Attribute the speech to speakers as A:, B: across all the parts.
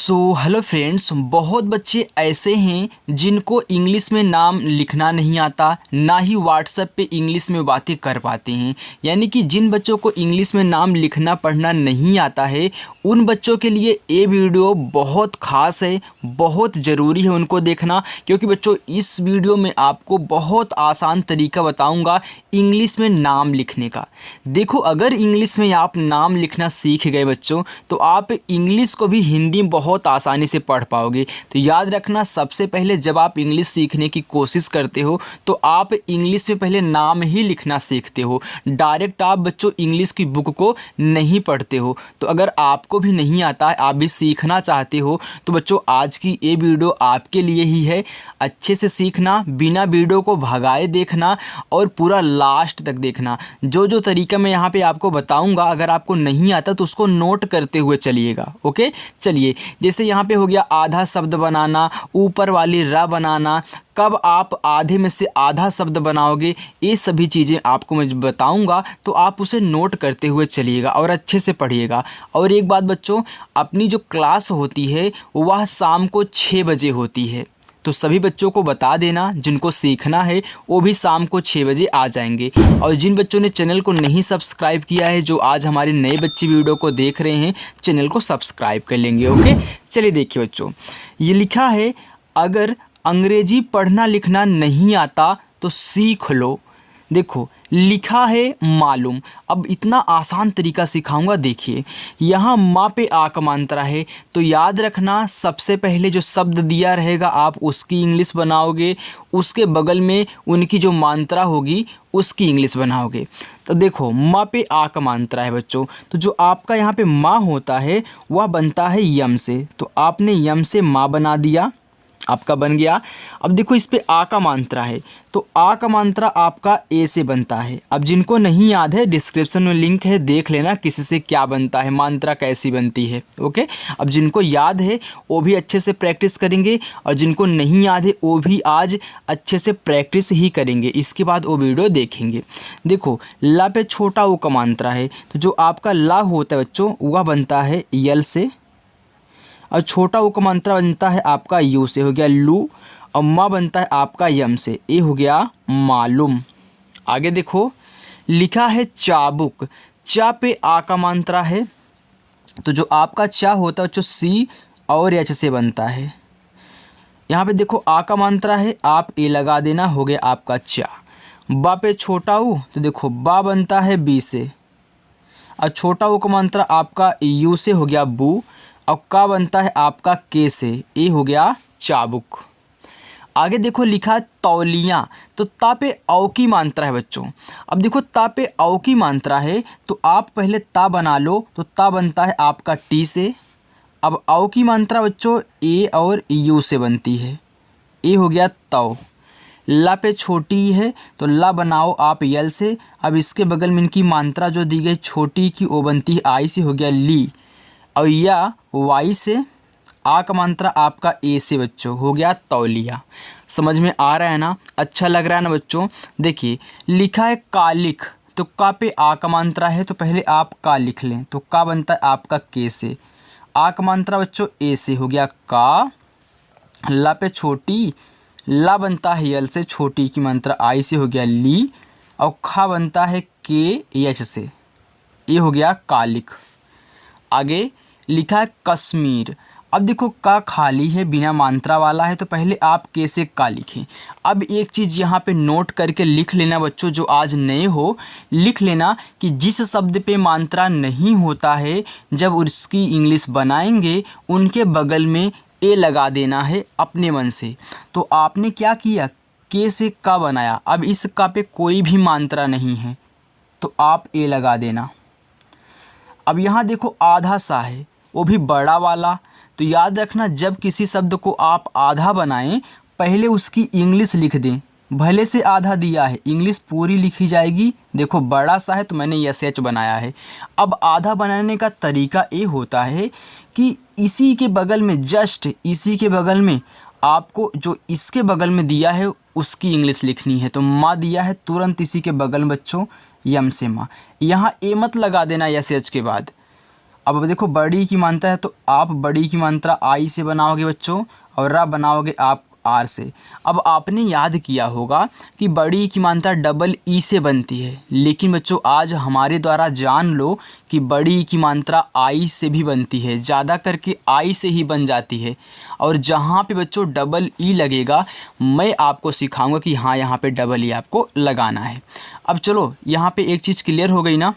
A: Hello friends, बहुत बच्चे ऐसे हैं जिनको इंग्लिश में नाम लिखना नहीं आता, ना ही व्हाट्सएप पे इंग्लिश में बातें कर पाते हैं। यानी कि जिन बच्चों को इंग्लिश में नाम लिखना पढ़ना नहीं आता है, उन बच्चों के लिए ये वीडियो बहुत ख़ास है, बहुत ज़रूरी है उनको देखना। क्योंकि बच्चों, इस वीडियो में आपको बहुत आसान तरीका बताऊँगा इंग्लिश में नाम लिखने का। देखो, अगर इंग्लिश में आप नाम लिखना सीख गए बच्चों, तो आप इंग्लिश को भी हिंदी में बहुत आसानी से पढ़ पाओगे। तो याद रखना, सबसे पहले जब आप इंग्लिश सीखने की कोशिश करते हो तो आप इंग्लिश में पहले नाम ही लिखना सीखते हो। डायरेक्ट आप बच्चों इंग्लिश की बुक को नहीं पढ़ते हो। तो अगर आपको भी नहीं आता है, आप भी सीखना चाहते हो, तो बच्चों आज की ये वीडियो आपके लिए ही है। अच्छे से सीखना, बिना वीडियो को भगाए देखना और पूरा लास्ट तक देखना। जो जो तरीका मैं यहाँ पे आपको बताऊँगा, अगर आपको नहीं आता तो उसको नोट करते हुए चलिएगा। ओके, चलिए। जैसे यहाँ पे हो गया आधा शब्द बनाना, ऊपर वाली र बनाना, कब आप आधे में से आधा शब्द बनाओगे, ये सभी चीज़ें आपको मैं बताऊंगा। तो आप उसे नोट करते हुए चलिएगा और अच्छे से पढ़िएगा। और एक बात बच्चों, अपनी जो क्लास होती है वह शाम को 6 बजे होती है। तो सभी बच्चों को बता देना, जिनको सीखना है वो भी शाम को 6 बजे आ जाएंगे। और जिन बच्चों ने चैनल को नहीं सब्सक्राइब किया है, जो आज हमारे नए बच्चे वीडियो को देख रहे हैं, चैनल को सब्सक्राइब कर लेंगे। ओके, चलिए देखिए बच्चों, ये लिखा है, अगर अंग्रेजी पढ़ना लिखना नहीं आता तो सीख लो। देखो, लिखा है मालूम। अब इतना आसान तरीका सिखाऊंगा। देखिए, यहाँ माँ पे आ का मात्रा है, तो याद रखना सबसे पहले जो शब्द दिया रहेगा आप उसकी इंग्लिश बनाओगे, उसके बगल में उनकी जो मात्रा होगी उसकी इंग्लिश बनाओगे। तो देखो, माँ पे आ का मात्रा है बच्चों, तो जो आपका यहाँ पे माँ होता है वह बनता है यम से। तो आपने यम से माँ बना दिया, आपका बन गया। अब देखो, इस पे आ का मात्रा है, तो आ का मात्रा आपका ए से बनता है। अब जिनको नहीं याद है, डिस्क्रिप्शन में लिंक है, देख लेना किसी से क्या बनता है, मात्रा कैसी बनती है। ओके, अब जिनको याद है वो भी अच्छे से प्रैक्टिस करेंगे, और जिनको नहीं याद है वो भी आज अच्छे से प्रैक्टिस ही करेंगे, इसके बाद वो वीडियो देखेंगे। देखो, ला पे छोटा ओ का मात्रा है, तो जो आपका ला होता है बच्चों वह बनता है यल से, और छोटा ऊ का मात्रा बनता है आपका यू से, हो गया लू। और माँ बनता है आपका यम से, ये हो गया मालूम। आगे देखो, लिखा है चाबुक। चा पे आ का मात्रा है, तो जो आपका चा होता है जो सी और एच से बनता है। यहाँ पे देखो आ का मात्रा है, आप ए लगा देना, हो गया आपका चा। बा पे छोटा ऊ, तो देखो बा बनता है बी से, और छोटा ऊ का मात्रा आपका यू से, हो गया बू। और का बनता है आपका के से, ये हो गया चाबुक। आगे देखो, लिखा है तौलिया। तो ता पे औ की मात्रा है बच्चों। अब देखो, ता पे औ की मात्रा है, तो आप पहले ता बना लो, तो ता बनता है आपका टी से। अब औ की मात्रा बच्चों ए और यू से बनती है, ये हो गया तौ। ला पे छोटी है, तो ला बनाओ आप यल से। अब इसके बगल में इनकी मात्रा जो दी गई छोटी की, वो बनती है आई से, हो गया ली। और या वाई से, आ का मात्रा आपका ए से बच्चों, हो गया तौलिया। समझ में आ रहा है ना, अच्छा लग रहा है ना बच्चों। देखिए, लिखा है कालिक। तो का पे आ का मात्रा है, तो पहले आप का लिख लें, तो का बनता है आपका के से। आ का मात्रा बच्चों ए से, हो गया का। ला पे छोटी, ला बनता है यल से, छोटी की मात्रा आई से, हो गया ली। और खा बनता है के एच से, ये हो गया कालिक। आगे लिखा है कश्मीर। अब देखो, का खाली है, बिना मात्रा वाला है, तो पहले आप के से का लिखें। अब एक चीज़ यहाँ पे नोट करके लिख लेना बच्चों, जो आज नए हो, लिख लेना कि जिस शब्द पे मात्रा नहीं होता है, जब उसकी इंग्लिश बनाएंगे उनके बगल में ए लगा देना है अपने मन से। तो आपने क्या किया, के से का बनाया। अब इस का पे कोई भी मात्रा नहीं है, तो आप ए लगा देना। अब यहाँ देखो, आधा सा है, वो भी बड़ा वाला। तो याद रखना, जब किसी शब्द को आप आधा बनाएं, पहले उसकी इंग्लिश लिख दें। भले से आधा दिया है, इंग्लिश पूरी लिखी जाएगी। देखो, बड़ा सा है तो मैंने एस एच बनाया है। अब आधा बनाने का तरीका ये होता है कि इसी के बगल में, जस्ट इसी के बगल में, आपको जो इसके बगल में दिया है उसकी इंग्लिश लिखनी है। तो माँ दिया है, तुरंत इसी के बगल में बच्चों यम से माँ। यहाँ ए मत लगा देना एस एच के बाद। अब देखो बड़ी की मात्रा है तो आप बड़ी की मात्रा आई से बनाओगे बच्चों और रा बनाओगे आप आर से। अब आपने याद किया होगा कि बड़ी की मात्रा डबल ई से बनती है, लेकिन बच्चों आज हमारे द्वारा जान लो कि बड़ी की मात्रा आई से भी बनती है, ज़्यादा करके आई से ही बन जाती है। और जहाँ पे बच्चों डबल ई लगेगा मैं आपको सिखाऊंगा कि हाँ यहाँ पे डबल ई आपको लगाना है। अब चलो यहाँ पे एक चीज़ क्लियर हो गई ना।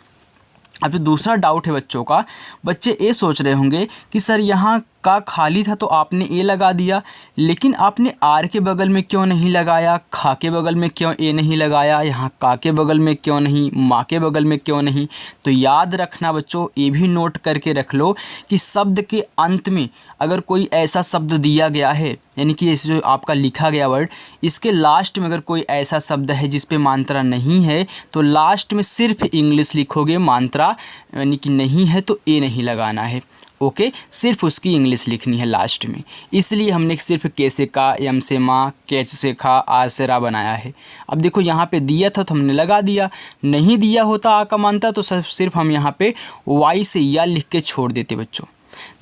A: अब जो दूसरा डाउट है बच्चों का, बच्चे ये सोच रहे होंगे कि सर यहाँ का खाली था तो आपने ए लगा दिया, लेकिन आपने आर के बगल में क्यों नहीं लगाया, खा के बगल में क्यों ए नहीं लगाया, यहाँ का के बगल में क्यों नहीं, माँ के बगल में क्यों नहीं। तो याद रखना बच्चों, ये भी नोट करके रख लो कि शब्द के अंत में अगर कोई ऐसा शब्द दिया गया है, यानी कि इस जो आपका लिखा गया वर्ड, इसके लास्ट में अगर कोई ऐसा शब्द है जिस पे मात्रा नहीं है तो लास्ट में सिर्फ इंग्लिश लिखोगे, मात्रा यानी कि नहीं है तो ए नहीं लगाना है। ओके, सिर्फ उसकी इंग्लिश लिखनी है लास्ट में। इसलिए हमने सिर्फ के से का, एम से माँ, कैच से खा, आर से रा बनाया है। अब देखो यहाँ पे दिया था तो हमने लगा दिया, नहीं दिया होता आ का मानता तो सिर्फ हम यहाँ पे वाई से या लिख के छोड़ देते बच्चों।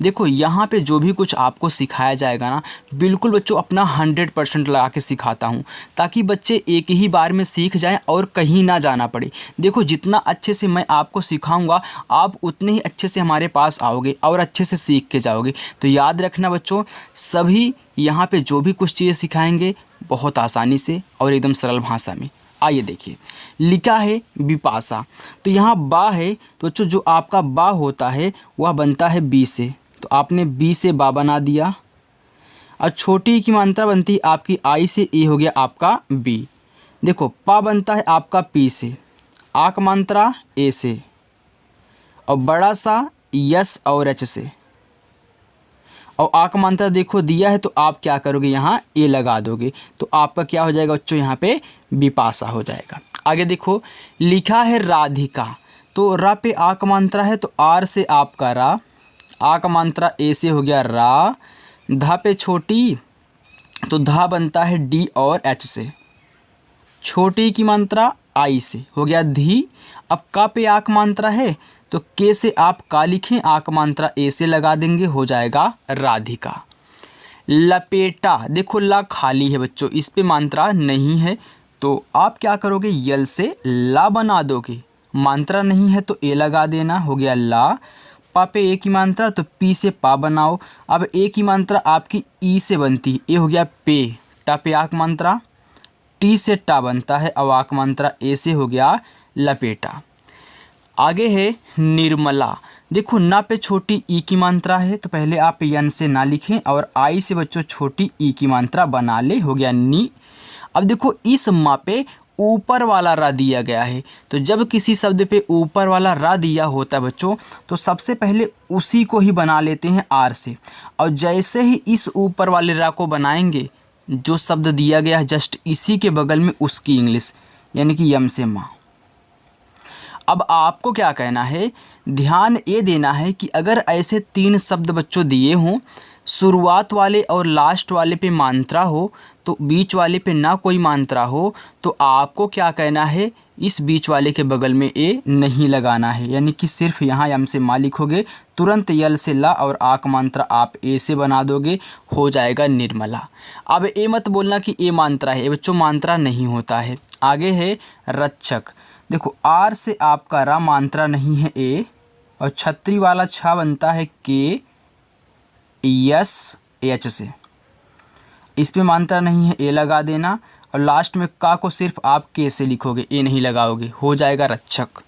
A: देखो यहाँ पे जो भी कुछ आपको सिखाया जाएगा ना, बिल्कुल बच्चों अपना 100% लगा के सिखाता हूँ, ताकि बच्चे एक ही बार में सीख जाएं और कहीं ना जाना पड़े। देखो जितना अच्छे से मैं आपको सिखाऊंगा आप उतने ही अच्छे से हमारे पास आओगे और अच्छे से सीख के जाओगे। तो याद रखना बच्चों, सभी यहाँ पे जो भी कुछ चीज़ें सिखाएंगे बहुत आसानी से और एकदम सरल भाषा में। आइए देखिए, लिखा है बिपाशा, तो यहाँ बा है तो बच्चों जो आपका बा होता है वह बनता है बी से, तो आपने बी से बा बना दिया। और छोटी की मात्रा बनती है आपकी आई से, ए हो गया आपका बी। देखो पा बनता है आपका पी से, आ का मात्रा ए से, और बड़ा सा यस और एच से, और आ का मात्रा देखो दिया है तो आप क्या करोगे यहाँ ए लगा दोगे, तो आपका क्या हो जाएगा बच्चों यहाँ पे बिपाशा हो जाएगा। आगे देखो लिखा है राधिका, तो रा पे आ का मात्रा है तो आर से आपका रा, आ का मात्रा ए से हो गया रा, धा पे छोटी तो धा बनता है डी और एच से, छोटी की मात्रा आई से हो गया धी। अब का पे आ का मात्रा है तो के से आप का लिखें, आ का मात्रा ए से लगा देंगे, हो जाएगा राधिका। लपेटा, देखो ला खाली है बच्चों, इस पे मात्रा नहीं है तो आप क्या करोगे यल से ला बना दोगे, मात्रा नहीं है तो ए लगा देना, हो गया ला। पा पे ए की मात्रा तो पी से पा बनाओ, अब ए की मात्रा आपकी ई से बनती है, ए हो गया पे, टा पे आ की मात्रा, टी से टा बनता है, अब आ की मात्रा ए से हो गया लपेटा। आगे है निर्मला, देखो ना पे छोटी ई की मात्रा है तो पहले आप यन से ना लिखें और आई से बच्चों छोटी ई की मात्रा बना ले, हो गया नी। अब देखो इस मा पे ऊपर वाला रा दिया गया है, तो जब किसी शब्द पे ऊपर वाला रा दिया होता है बच्चों तो सबसे पहले उसी को ही बना लेते हैं आर से, और जैसे ही इस ऊपर वाले रा को बनाएंगे जो शब्द दिया गया है जस्ट इसी के बगल में उसकी इंग्लिश, यानी कि यम से माँ। अब आपको क्या कहना है, ध्यान ये देना है कि अगर ऐसे 3 शब्द बच्चों दिए हों, शुरुआत वाले और लास्ट वाले पे मात्रा हो तो बीच वाले पे ना कोई मात्रा हो, तो आपको क्या कहना है इस बीच वाले के बगल में ए नहीं लगाना है, यानी कि सिर्फ यहाँ यम से मा लिखोगे, तुरंत यल से ला और आ का मात्रा आप ए से बना दोगे, हो जाएगा निर्मला। अब ए मत बोलना कि ए मात्रा है, बच्चों मात्रा नहीं होता है। आगे है रक्षक, देखो आर से आपका रा मात्रा नहीं है ए, और छतरी वाला छा बनता है के यस एच से, इस पे मात्रा नहीं है ए लगा देना, और लास्ट में का को सिर्फ आप के से लिखोगे, ए नहीं लगाओगे, हो जाएगा रक्षक।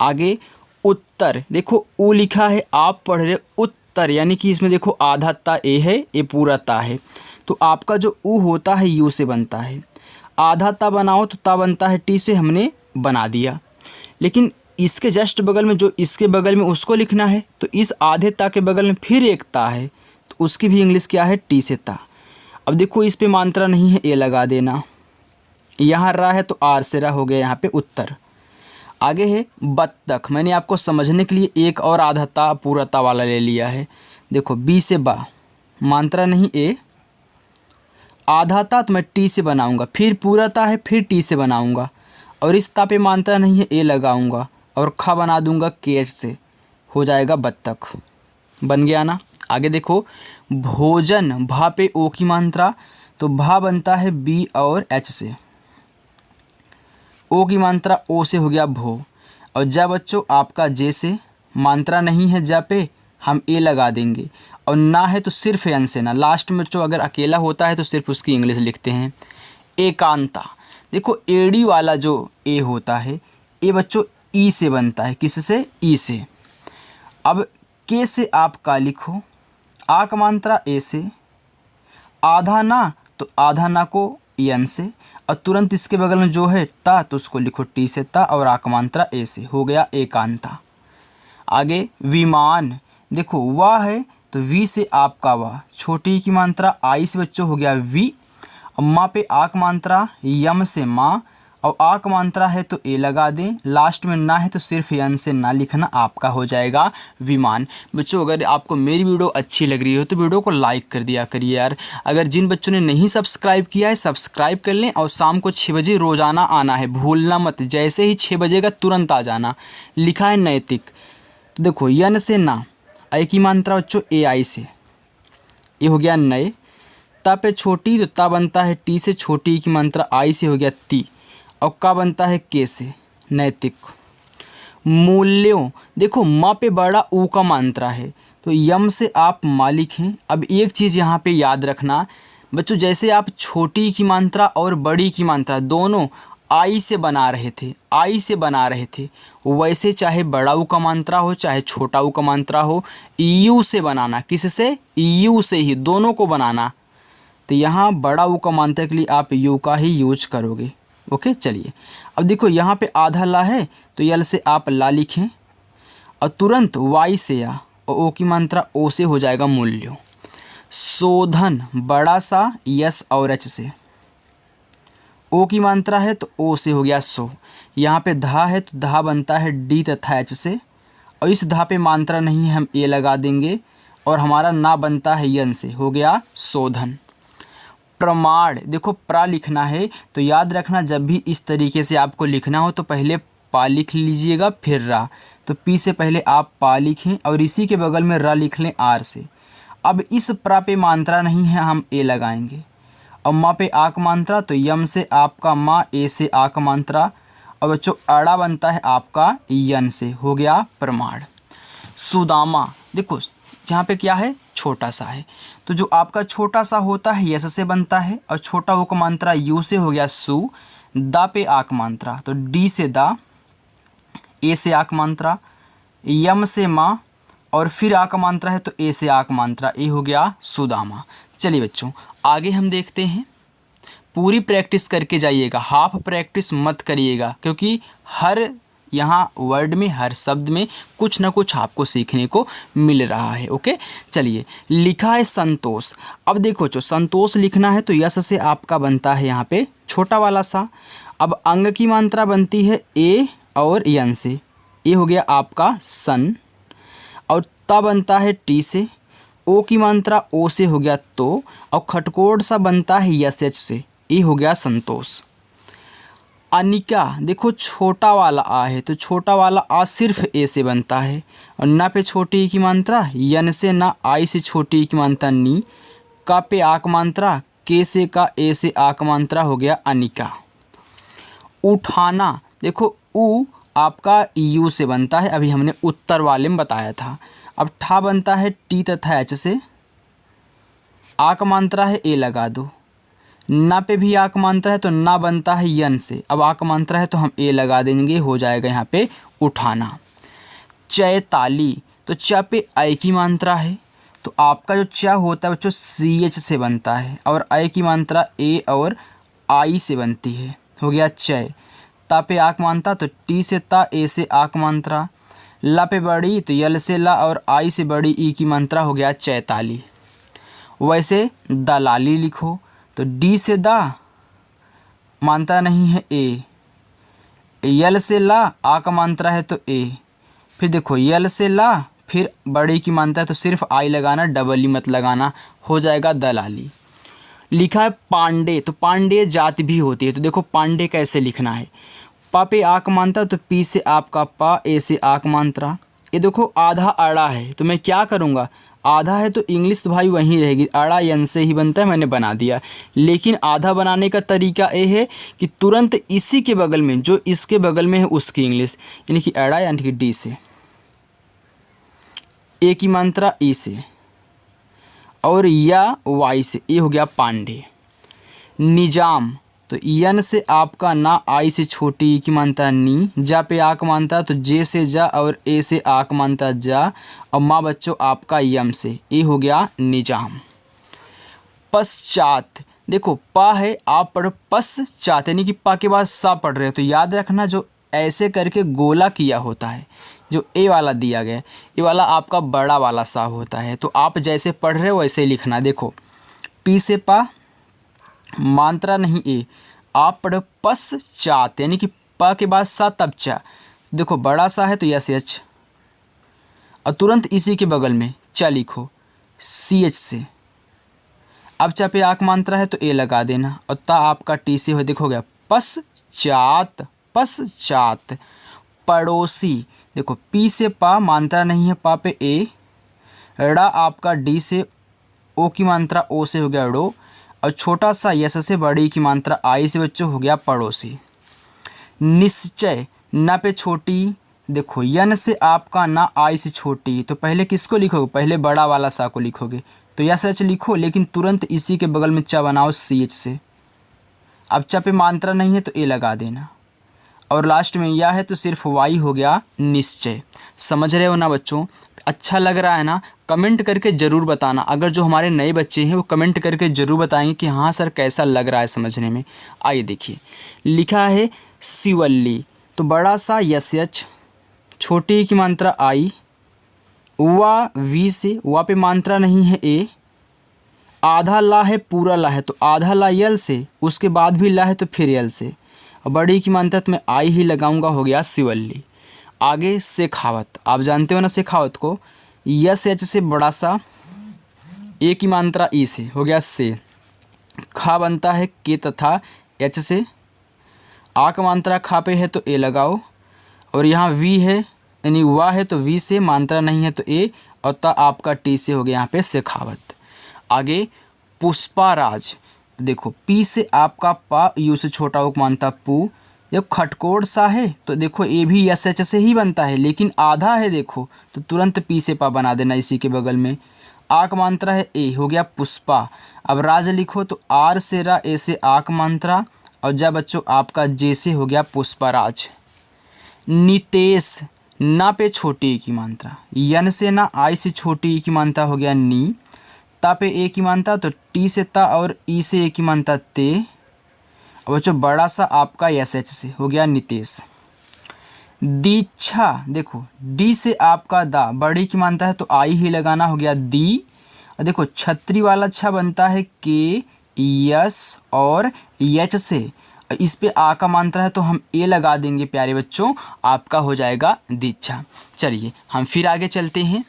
A: आगे उत्तर, देखो ऊ लिखा है आप पढ़ रहे उत्तर, यानी कि इसमें देखो आधा ता ए है, ए पूरा ता है, तो आपका जो ऊ होता है यू से बनता है, आधा ता बनाओ तो ता बनता है टी से, हमने बना दिया। लेकिन इसके जस्ट बगल में जो इसके बगल में उसको लिखना है तो इस आधे ता के बगल में फिर एक ता है, तो उसकी भी इंग्लिश क्या है टी से ता। अब देखो इस पे मात्रा नहीं है ए लगा देना, यहाँ रा है तो आर से रा, हो गया यहाँ पे उत्तर। आगे है बत्तख, मैंने आपको समझने के लिए एक और आधा ता पूरा ता वाला ले लिया है। देखो बी से बा, मात्रा नहीं ए, आधा ता तो मैं टी से बनाऊंगा, फिर पूरा ता है फिर टी से बनाऊंगा, और इस ता पे मात्रा नहीं है ए लगाऊंगा और खा बना दूंगा के एच से, हो जाएगा बत्तख। बन गया ना। आगे देखो, भोजन, भा पे ओ की मात्रा, तो भा बनता है बी और एच से, ओ की मात्रा ओ से हो गया भो। और जा बच्चों आपका जे से, मात्रा नहीं है जा पे, हम ए लगा देंगे, और ना है तो सिर्फ एन से ना। लास्ट में बच्चों अगर अकेला होता है तो सिर्फ उसकी इंग्लिश लिखते हैं। एकांता, देखो एड़ी वाला जो ए होता है, ए बच्चों ई से बनता है, किससे, ई से। अब के से आप का लिखो, आ का मात्रा ए से, आधा ना तो आधा ना को एन से, और तुरंत इसके बगल में जो है ता, तो उसको लिखो टी से ता, और आ का मात्रा ए से, हो गया एकांता। आगे विमान, देखो वाह है तो वी से आपका वाह, छोटी की मात्रा आई से बच्चों हो गया वी, और माँ पे आ की मात्रा यम से माँ, और आ की मात्रा है तो ए लगा दें, लास्ट में ना है तो सिर्फ यन से ना लिखना, आपका हो जाएगा विमान। बच्चों अगर आपको मेरी वीडियो अच्छी लग रही हो तो वीडियो को लाइक कर दिया करिए यार। अगर जिन बच्चों ने नहीं सब्सक्राइब किया है सब्सक्राइब कर लें, और शाम को 6 बजे रोज़ाना आना है, भूलना मत। जैसे ही 6 बजेगा तुरंत आ जाना। लिखा है नैतिक, तो देखो यन से ना, आई की मात्रा बच्चों ए आई से, ये हो गया नए। ता पे छोटी तो ता बनता है टी से, छोटी की मात्रा आई से हो गया ती, और का बनता है के से, नैतिक। मूल्यों, देखो माँ पे बड़ा ऊ का मात्रा है तो यम से आप मालिक हैं। अब एक चीज़ यहाँ पे याद रखना बच्चों, जैसे आप छोटी की मात्रा और बड़ी की मात्रा दोनों आई से बना रहे थे, आई से बना रहे थे, वैसे चाहे बड़ा ऊ का मात्रा हो चाहे छोटा ऊ का मात्रा हो, यू से बनाना। किससे, यू से ही दोनों को बनाना। तो यहाँ बड़ा ऊ का मात्रा के लिए आप यू का ही यूज करोगे। ओके चलिए, अब देखो यहाँ पे आधा ला है तो यल से आप ला लिखें, और तुरंत वाई से या, और ओ की मात्रा ओ से हो जाएगा मूल्यों। शोधन, बड़ा सा यस और एच से, ओ की मात्रा है तो ओ से हो गया सो। यहाँ पे धा है तो धा बनता है डी तथा एच से, और इस धा पे मात्रा नहीं है हम ए लगा देंगे, और हमारा ना बनता है यन से, हो गया शोधन। प्रमाण, देखो प्रा लिखना है तो याद रखना जब भी इस तरीके से आपको लिखना हो तो पहले पा लिख लीजिएगा फिर रा, तो पी से पहले आप पा लिखें और इसी के बगल में रा लिख लें आर से। अब इस प्रा पे मात्रा नहीं है हम ए लगाएंगे, और माँ पे आक मात्रा तो यम से आपका माँ, ए से आक मात्रा, और बच्चों अड़ा बनता है आपका यन से, हो गया प्रमाण। सुदामा, देखो यहाँ पे क्या है, छोटा सा है, तो जो आपका छोटा सा होता है यस से बनता है, और छोटा वो का मात्रा यू से हो गया सु। दा पे आक मात्रा तो डी से दा, ए से आक मात्रा, यम से माँ, और फिर आक मात्रा है तो ए से आक मात्रा, ए हो गया सुदामा। चलिए बच्चों आगे हम देखते हैं। पूरी प्रैक्टिस करके जाइएगा, हाफ प्रैक्टिस मत करिएगा, क्योंकि हर यहाँ वर्ड में हर शब्द में कुछ ना कुछ आपको सीखने को मिल रहा है। ओके चलिए, लिखा है संतोष। अब देखो जो संतोष लिखना है तो यस से आपका बनता है यहाँ पे छोटा वाला सा। अब अंग की मात्रा बनती है ए और यन से, ए हो गया आपका सन, और ता बनता है टी से, ओ की मात्रा ओ से हो गया तो, और खटकोट सा बनता है यस एच से, ए हो गया संतोष। अनिका, देखो छोटा वाला आ है तो छोटा वाला आ सिर्फ ए से बनता है, और ना पे छोटी की मात्रा यन से, ना आई से छोटी की मात्रा नी, का पे आक मात्रा के से का, ए से आक मात्रा, हो गया अनिका। उठाना, देखो ऊ आपका यू से बनता है, अभी हमने उत्तर वाले में बताया था। अब ठा बनता है टी तथा एच से, आक मात्रा है ए लगा दो, ना पे भी आक मात्रा है तो ना बनता है यन से, अब आक मात्रा है तो हम ए लगा देंगे, हो जाएगा यहाँ पे उठाना। चैताली, तो च पे आई की मात्रा है तो आपका जो च होता है बच्चों सी एच से बनता है, और आई की मात्रा ए और आई से बनती है, हो गया चय। ता पे आक मात्रा तो टी से ता, ए से आक मात्रा, ला पे बड़ी तो यल से ला, और आई से बड़ी ई की मात्रा, हो गया चैताली। वैसे दलाली लिखो तो डी से दा, मात्रा नहीं है ए, यल से ला, आ का मात्रा है तो ए, फिर देखो यल से ला, फिर बड़ी की मात्रा है तो सिर्फ आई लगाना, डबल ई मत लगाना, हो जाएगा दलाली। लिखा है पांडे, तो पांडे जाति भी होती है, तो देखो पांडे कैसे लिखना है। पा पे आक मात्रा तो पी से आपका पा, ए से आक मात्रा, ये देखो आधा अड़ा है तो मैं क्या करूँगा, आधा है तो इंग्लिश तो भाई वहीं रहेगी, अड़ा यन से ही बनता है, मैंने बना दिया। लेकिन आधा बनाने का तरीका ये है कि तुरंत इसी के बगल में, जो इसके बगल में है उसकी इंग्लिश, यानी कि अड़ा यानी कि डी से, ए की मात्रा ई से, और या वाई से, ये हो गया पांडे। निजाम तो यन से आपका ना आई से छोटी ई की मानता नी, जा पे आक मानता तो जे से जा और ए से आक मानता जा, और माँ बच्चों आपका यम से, ये हो गया निजाम। पश्चात देखो पा है, आप पढ़ो पश्चात यानी कि पा के बाद सा पढ़ रहे हो, तो याद रखना जो ऐसे करके गोला किया होता है, जो ए वाला दिया गया, ये वाला आपका बड़ा वाला सा होता है, तो आप जैसे पढ़ रहे हो वैसे ही लिखना। देखो पी से पा, मात्रा नहीं ए, आप पढ़ो पश्चात यानी कि प के बाद सा तब चा, देखो बड़ा सा है तो यस एच, और तुरंत इसी के बगल में चा लिखो सी एच से। अब चा पे आक मात्रा है तो ए लगा देना, और ता आपका टी से हो, देखो गया पश्चात, पश्चात। पड़ोसी देखो पी से पा, मात्रा नहीं है, पा पे ए, ड़ा आपका डी से, ओ की मात्रा ओ से हो गया ड़ो, और छोटा सा यस से बड़ी की मात्रा आई से बच्चों हो गया पड़ोसी। निश्चय ना पे छोटी, देखो यन से आपका ना आई से छोटी, तो पहले किसको लिखोगे, पहले बड़ा वाला सा को लिखोगे, तो यस एच लिखो, लेकिन तुरंत इसी के बगल में चा बनाओ सी एच से। अब चा पे मात्रा नहीं है तो ए लगा देना, और लास्ट में या है तो सिर्फ वाई हो गया निश्चय। समझ रहे हो ना बच्चों? अच्छा लग रहा है ना? कमेंट करके ज़रूर बताना। अगर जो हमारे नए बच्चे हैं वो कमेंट करके ज़रूर बताएंगे कि हाँ सर कैसा लग रहा है समझने में। आइए देखिए, लिखा है शिवल्ली, तो बड़ा सा यस एच, छोटी की मात्रा आई, वा वी से, वा पे मात्रा नहीं है ए, आधा ला है पूरा ला है तो आधा ला यल से, उसके बाद भी ला है तो फिर यल से, और बड़ी की मात्रा में आई ही लगाऊंगा, हो गया शिवल्ली। आगे शेखावत, आप जानते हो ना शेखावत को, यस एच से बड़ा सा, ए की मात्रा ई से, हो गया से, खा बनता है के तथा एच से, आ का मात्रा खा पे है तो ए लगाओ, और यहाँ वी है यानी वा है तो वी से, मात्रा नहीं है तो ए, और ता आपका टी से, हो गया यहाँ पे शेखावत। आगे पुष्पाराज, देखो पी से आपका पा, यू से छोटा उक मानता पू, जब खटकोड़ सा है तो देखो ए भी यस एच से ही बनता है, लेकिन आधा है देखो तो तुरंत पी से पा बना देना इसी के बगल में। आक मात्रा है ए, हो गया पुष्पा। अब राज लिखो तो आर से रा, ए से आक मात्रा, और जब बच्चों आपका जे से, हो गया पुष्पाराज। नितेश, ना पे छोटी ई की मात्रा, यन से ना आई से छोटी ई की मात्रा, हो गया नी, ता पे ए की मात्रा तो टी से ता, और ई से ए की मात्रा ते, और बच्चों बड़ा सा आपका एस एच से, हो गया नितेश। दीक्षा, देखो डी से आपका दा, बड़ी की मात्रा है तो आई ही लगाना, हो गया दी, और देखो छतरी वाला छा बनता है के यस और एच से, इस पे आ का मात्रा है तो हम ए लगा देंगे प्यारे बच्चों, आपका हो जाएगा दीक्षा। चलिए हम फिर आगे चलते हैं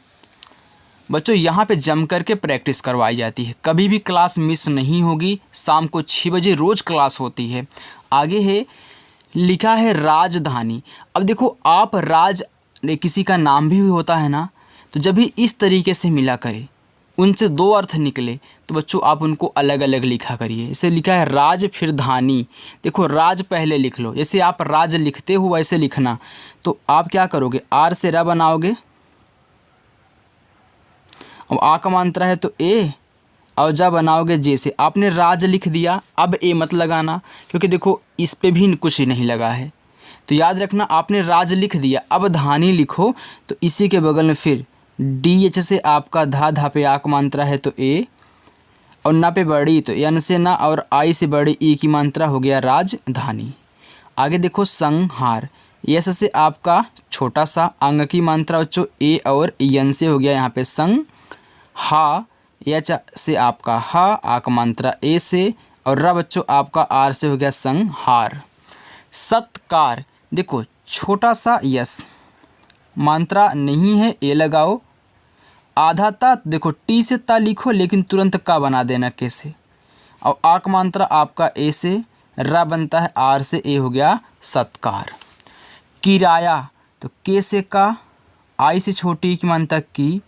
A: बच्चों। यहाँ पे जम करके प्रैक्टिस करवाई जाती है, कभी भी क्लास मिस नहीं होगी, शाम को 6 बजे रोज़ क्लास होती है। आगे है, लिखा है राजधानी। अब देखो आप राज किसी का नाम भी होता है ना, तो जब भी इस तरीके से मिला करे, उनसे दो अर्थ निकले, तो बच्चों आप उनको अलग अलग लिखा करिए। इसे लिखा है राज फिर धानी, देखो राज पहले लिख लो, जैसे आप राज लिखते हो वैसे लिखना। तो आप क्या करोगे, आर से रा बनाओगे, अब आ का मात्रा है तो ए, और जा बनाओगे जे से। आपने राज लिख दिया, अब ए मत लगाना क्योंकि देखो इस पे भी कुछ नहीं लगा है, तो याद रखना आपने राज लिख दिया, अब धानी लिखो, तो इसी के बगल में फिर डी एच से आपका धा, धा पे आ का मात्रा है तो ए, और ना पे बड़ी तो यन से ना, और आई से बड़ी ई की मात्रा, हो गया राजधानी। आगे देखो संहार, यस से आपका छोटा सा, अंग की मात्रा बच्चों ए और यन से, हो गया यहाँ पे संग। हा, एच से आपका हा, आ का मात्रा ए से, और रा बच्चों आपका आर से, हो गया संहार। सत्कार, देखो छोटा सा यस, मात्रा नहीं है ए लगाओ, आधा ता, देखो टी से ता लिखो लेकिन तुरंत का बना देना के से, और आ का मात्रा आपका ए से, रा बनता है आर से, ए हो गया सत्कार। किराया, तो के से का, आई से छोटी ई की मात्रा की,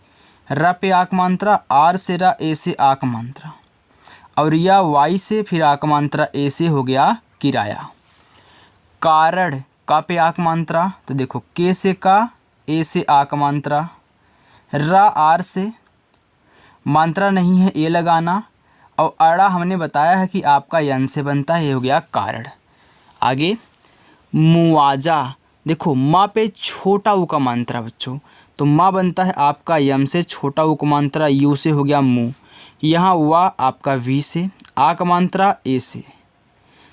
A: र पे आक मात्रा, आर से रा, ए से आक मात्रा, और या वाई से फिर आक मात्रा, ए से हो गया किराया। कारण का पे आक मात्रा, तो देखो के से का, ए से आक मात्रा, रा आर से मात्रा नहीं है ए लगाना, और अड़ा हमने बताया है कि आपका यन से बनता है, ये हो गया कारण। आगे मुआवजा, देखो माँ पे छोटा ऊ का मात्रा बच्चों, तो माँ बनता है आपका यम से, छोटा ऊ का मात्रा यू से हो गया मु, यहाँ वा आपका वी से, आक मात्रा ए से,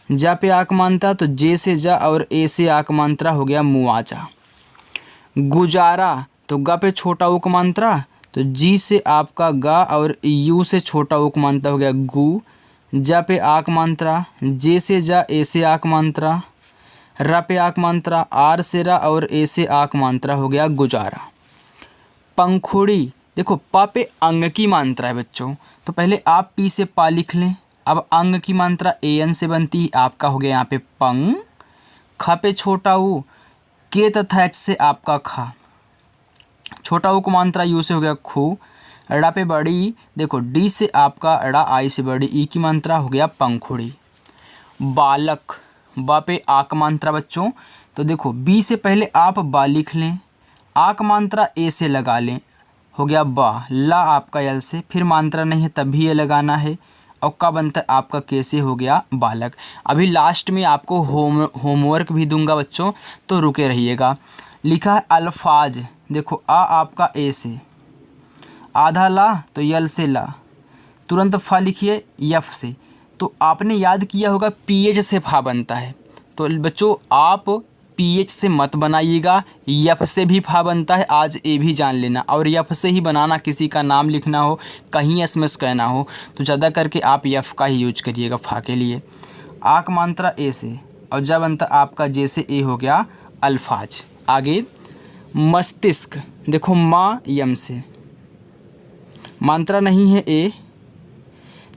A: जा पे आक मात्रा तो जे से जा और ए से आक मात्रा हो गया मुआवजा। गुजारा, तो ग पे छोटा ऊ का मात्रा, तो जी से आपका गा और यू से छोटा ऊ का मात्रा हो गया गु, जा पे आक मात्रा, जे से जा, ए से आक मात्रा, र पे आक मात्रा, आर से रा और ए से आक मात्रा हो गया गुजारा। पंखुड़ी, देखो प पे अंग की मात्रा है बच्चों, तो पहले आप पी से पा लिख लें, अब अंग की मात्रा ए एन से बनती है, आपका हो गया यहाँ पे पंग। ख पे छोटा ऊ, के तथा एच से आपका खा, छोटा ऊ को मात्रा यू से हो गया खू, अड़ा पे बड़ी, देखो डी से आपका अड़ा, आई से बड़ी ई की मात्रा हो गया पंखुड़ी। बालक, बा पे आक मात्रा बच्चों, तो देखो बी से पहले आप बा लिख लें, आक मात्रा ए से लगा लें, हो गया बा, ला आपका यल से, फिर मात्रा नहीं है तब भी ये लगाना है, और का बनता है आपका कैसे हो गया बालक। अभी लास्ट में आपको होमवर्क भी दूंगा बच्चों, तो रुके रहिएगा। लिखा है अल्फाज, देखो आ आपका ए से, आधा ला तो यल से ला, तुरंत फा लिखिए यफ से, तो आपने याद किया होगा पीएच से फा बनता है, तो बच्चों आप पीएच से मत बनाइएगा, यफ से भी फा बनता है, आज ये भी जान लेना। और यफ से ही बनाना, किसी का नाम लिखना हो, कहीं एसएमएस कहना हो, तो ज़्यादा करके आप यफ का ही यूज करिएगा फा के लिए। आक मात्रा ए से, और जब बनता आपका जे से ए हो गया अल्फाज। आगे मस्तिष्क, देखो माँ यम से, मात्रा नहीं है ए,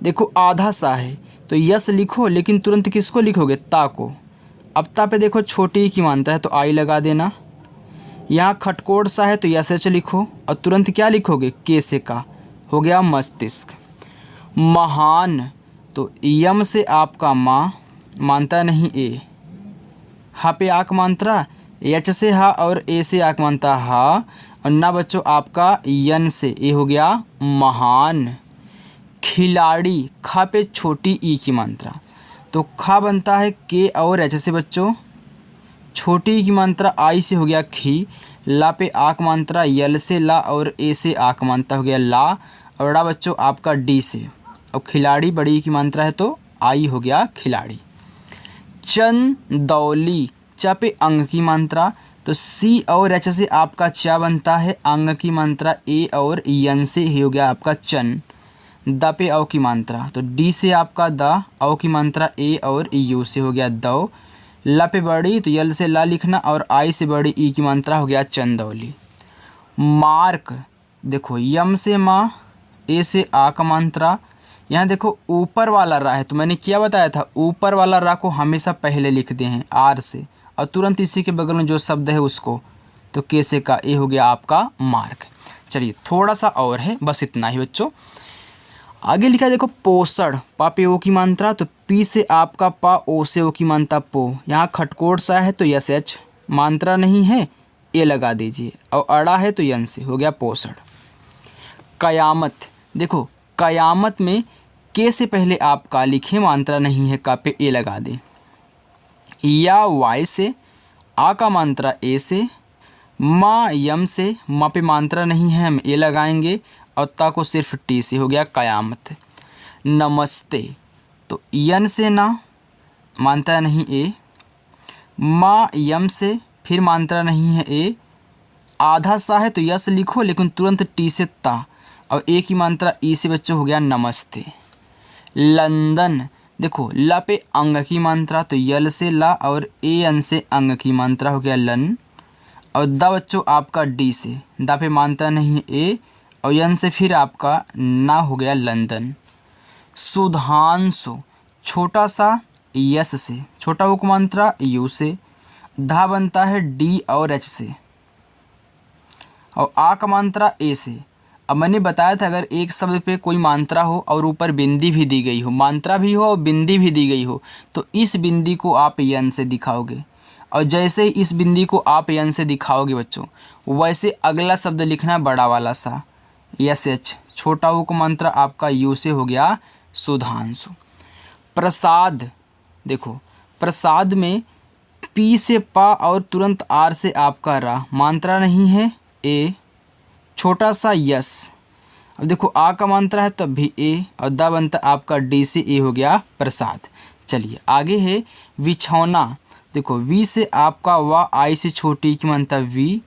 A: देखो आधा सा है तो यस लिखो, लेकिन तुरंत किसको लिखोगे, ता को। अब ता पे देखो छोटी ई की मात्रा है तो आई लगा देना, यहाँ खटकोड़ सा है तो यस एच लिखो, और तुरंत क्या लिखोगे, के से का, हो गया मस्तिष्क। महान, तो यम से आपका माँ, मानता नहीं ए, हा पे आक मात्रा, एच से हा और ए से आक मात्रा हा, और ना बच्चों आपका यन से, ए हो गया महान। खिलाड़ी, खा पे छोटी ई की मात्रा, तो खा बनता है के और एच से बच्चों, छोटी ई की मात्रा आई से हो गया खी, ला पे आक मात्रा, यल से ला और ए से आक मात्रा हो गया ला, और बड़ा बच्चों आपका डी से, और खिलाड़ी बड़ी की मात्रा है तो आई हो गया खिलाड़ी। चंदौली, च पे अंग की मात्रा, तो सी और एच से आपका चा बनता है, अंग की मात्रा ए और यन से ही हो गया आपका चन। द पे औ की मात्रा, तो डी से आपका द, औ की मात्रा ए और यू से हो गया दौ। ला पे बड़ी तो यल से ला लिखना, और आई से बड़ी ई की मात्रा हो गया चंदौली। मार्क, देखो यम से माँ, ए से आ का मात्रा, यहाँ देखो ऊपर वाला रा है, तो मैंने क्या बताया था, ऊपर वाला रा को हमेशा पहले लिखते हैं आर से, और तुरंत इसी के बगल में जो शब्द है उसको, तो कैसे का, ए हो गया आपका मार्क। चलिए थोड़ा सा और है, बस इतना ही बच्चों। आगे लिखा है देखो पोषण, पा पे ओ की मात्रा, तो पी से आपका पा, ओ से ओ की मात्रा पो, यहाँ खटकोट सा है तो यस एच, मात्रा नहीं है ए लगा दीजिए, और अड़ा है तो यन से हो गया पोषण। कयामत, देखो कयामत में के से पहले आप का लिखें, मात्रा नहीं है, का पे ए लगा दें, या वाई से, आ का मात्रा ए से, माँ यम से, माँ पे मात्रा नहीं है हम ए लगाएंगे, और ता को सिर्फ टी से हो गया कयामत। नमस्ते, तो यन से ना, मात्रा नहीं ए, माँ यम से, फिर मात्रा नहीं है ए, आधा सा है तो यस लिखो, लेकिन तुरंत टी से ता, और ए की मात्रा ई से बच्चों हो गया नमस्ते। लंदन, देखो ला पे अंग की मात्रा, तो यल से ला और ए अन से अंग की मात्रा हो गया लन, और द बच्चों आपका डी से, दा पे मात्रा नहीं है ए, और यन से फिर आपका ना हो गया लंदन। सुधांशु, छोटा सा यस से, छोटा उक मात्रा यू से, धा बनता है डी और एच से, और आ का मात्रा ए से। अब मैंने बताया था अगर एक शब्द पे कोई मात्रा हो और ऊपर बिंदी भी दी गई हो, मात्रा भी हो और बिंदी भी दी गई हो, तो इस बिंदी को आप यन से दिखाओगे। और जैसे ही इस बिंदी को आप यन से दिखाओगे बच्चों, वैसे अगला शब्द लिखना बड़ा वाला सा एस एच, छोटा ऊ का मात्रा आपका यू से हो गया सुधांशु। प्रसाद, देखो प्रसाद में पी से पा और तुरंत आर से आपका रा, मात्रा नहीं है ए, छोटा सा यस। अब देखो आ का मात्रा है तब भी ए और दा बनता आपका डी से ए हो गया प्रसाद। चलिए आगे है बिछौना। देखो वी से आपका वा, आई से छोटी की मात्रा वी,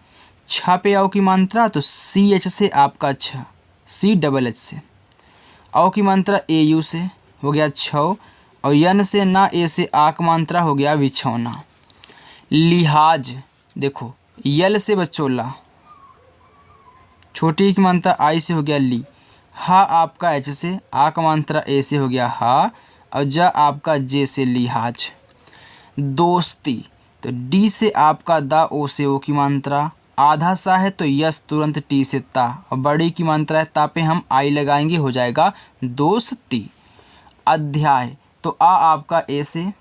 A: छ पे आओ की मात्रा तो सी एच से आपका छ, सी डबल एच से, आओ की मात्रा ए यू से हो गया छौ, और यन से ना ए से आ का मात्रा हो गया बिछौना। लिहाज, देखो यल से बच्चों ला, छोटी की मात्रा आई से हो गया ली, हा आपका एच से, आ का मात्रा ए से हो गया हा, और जा आपका जे से लिहाज। दोस्ती, तो डी से आपका दा, ओ से ओ की मात्रा, आधा सा है तो यस तुरंत टी से ता, और बड़ी की मात्रा है ता पे हम आई लगाएंगे हो जाएगा दोस्ती। अध्याय, तो आ आपका ए से,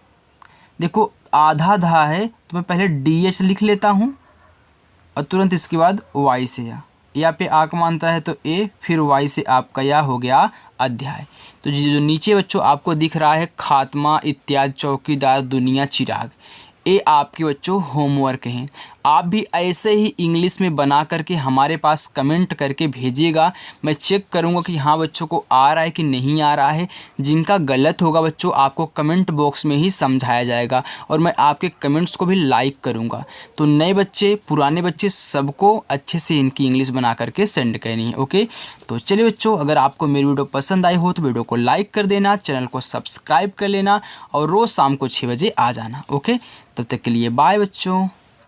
A: देखो आधा धा है तो मैं पहले डी एच लिख लेता हूँ और तुरंत इसके बाद वाई से या पे आ का मात्रा है तो ए, फिर वाई से आपका या हो गया अध्याय। तो जो नीचे बच्चों आपको दिख रहा है खात्मा, इत्यादि, चौकीदार, दुनिया, चिराग, ये आपके बच्चों होमवर्क हैं। आप भी ऐसे ही इंग्लिश में बना करके हमारे पास कमेंट करके भेजिएगा। मैं चेक करूंगा कि हाँ बच्चों को आ रहा है कि नहीं आ रहा है। जिनका गलत होगा बच्चों आपको कमेंट बॉक्स में ही समझाया जाएगा और मैं आपके कमेंट्स को भी लाइक करूंगा। तो नए बच्चे, पुराने बच्चे, सबको अच्छे से इनकी इंग्लिश बना करके सेंड करनी है। ओके, तो चलिए बच्चों, अगर आपको मेरी वीडियो पसंद आई हो तो वीडियो को लाइक कर देना, चैनल को सब्सक्राइब कर लेना और रोज़ शाम को 6 बजे आ जाना। ओके, तब तक के लिए बाय बच्चों।